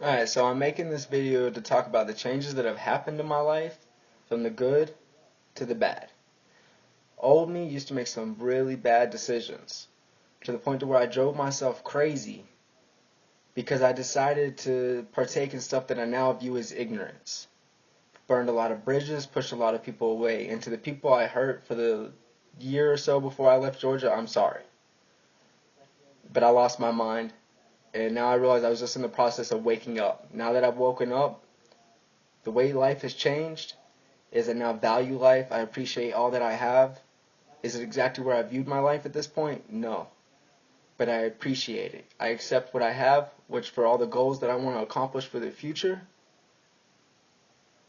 Alright, so I'm making this video to talk about the changes that have happened in my life, from the good to the bad. Old me used to make some really bad decisions, to the point to where I drove myself crazy because I decided to partake in stuff that I now view as ignorance. Burned a lot of bridges, pushed a lot of people away, and to the people I hurt for the year or so before I left Georgia, I'm sorry. But I lost my mind, and now I realize I was just in the process of waking up. Now that I've woken up, the way life has changed is I now value life. I appreciate all that I have. Is it exactly where I viewed my life at this point? No. But I appreciate it. I accept what I have, which for all the goals that I want to accomplish for the future,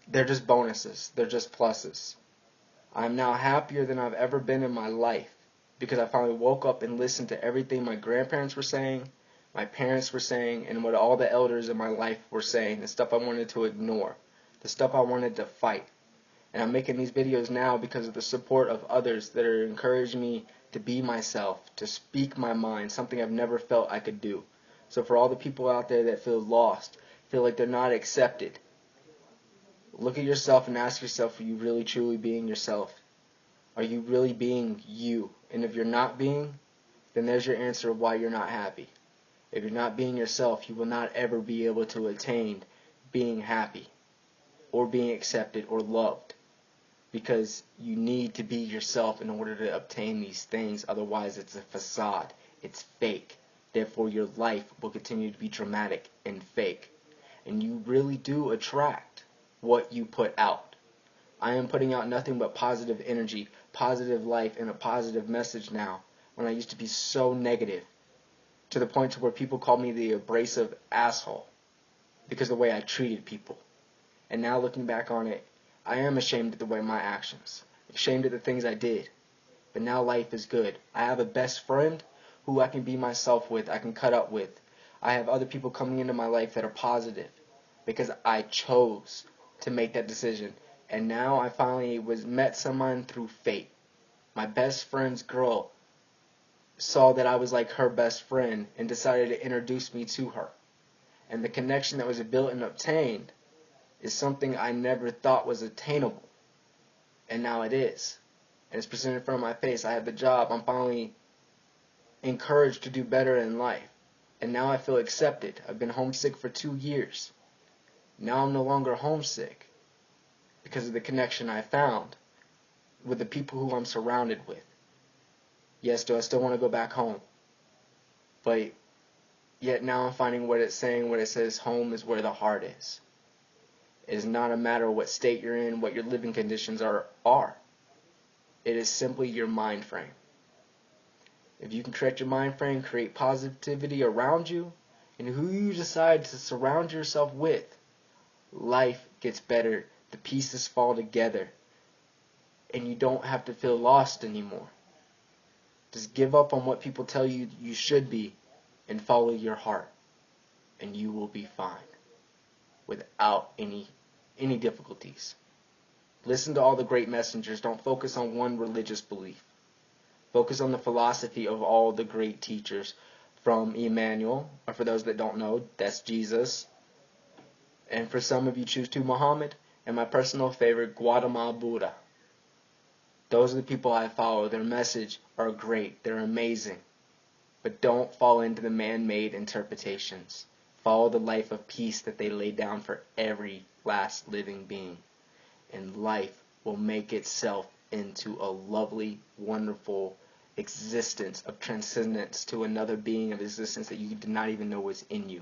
they're just bonuses. They're just pluses. I'm now happier than I've ever been in my life because I finally woke up and listened to everything my grandparents were saying, my parents were saying, and what all the elders in my life were saying, the stuff I wanted to ignore, the stuff I wanted to fight. And I'm making these videos now because of the support of others that are encouraging me to be myself, to speak my mind, something I've never felt I could do. So for all the people out there that feel lost, feel like they're not accepted, look at yourself and ask yourself, are you really truly being yourself? Are you really being you? And if you're not being, then there's your answer of why you're not happy. If you're not being yourself, you will not ever be able to attain being happy or being accepted or loved. Because you need to be yourself in order to obtain these things. Otherwise, it's a facade. It's fake. Therefore, your life will continue to be dramatic and fake. And you really do attract what you put out. I am putting out nothing but positive energy, positive life, and a positive message now, when I used to be so negative, to the point to where people call me the abrasive asshole because of the way I treated people. And now looking back on it, I am ashamed of the way my actions, ashamed of the things I did. But now life is good. I have a best friend who I can be myself with, I can cut up with. I have other people coming into my life that are positive because I chose to make that decision. And now I finally met someone through fate. My best friend's girl saw that I was like her best friend and decided to introduce me to her. And the connection that was built and obtained is something I never thought was attainable. And now it is. And it's presented in front of my face. I have the job. I'm finally encouraged to do better in life. And now I feel accepted. I've been homesick for 2 years. Now I'm no longer homesick because of the connection I found with the people who I'm surrounded with. Yes, do I still want to go back home? But yet now I'm finding what it's saying, what it says, home is where the heart is. It is not a matter of what state you're in, what your living conditions are. It is simply your mind frame. If you can correct your mind frame, create positivity around you, and who you decide to surround yourself with, life gets better. The pieces fall together, and you don't have to feel lost anymore. Just give up on what people tell you you should be and follow your heart, and you will be fine without any difficulties. Listen to all the great messengers. Don't focus on one religious belief. Focus on the philosophy of all the great teachers, from Emmanuel, or for those that don't know, that's Jesus. And for some of you, choose to Muhammad, and my personal favorite, Gautama Buddha. Those are the people I follow. Their message are great. They're amazing. But don't fall into the man-made interpretations. Follow the life of peace that they laid down for every last living being. And life will make itself into a lovely, wonderful existence of transcendence to another being of existence that you did not even know was in you.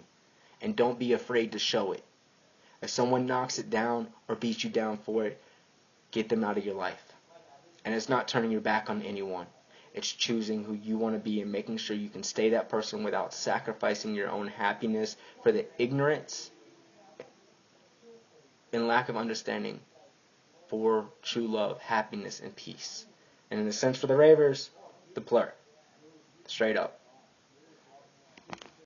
And don't be afraid to show it. If someone knocks it down or beats you down for it, get them out of your life. And it's not turning your back on anyone. It's choosing who you want to be and making sure you can stay that person without sacrificing your own happiness for the ignorance and lack of understanding for true love, happiness, and peace. And in the sense for the ravers, the plur. Straight up.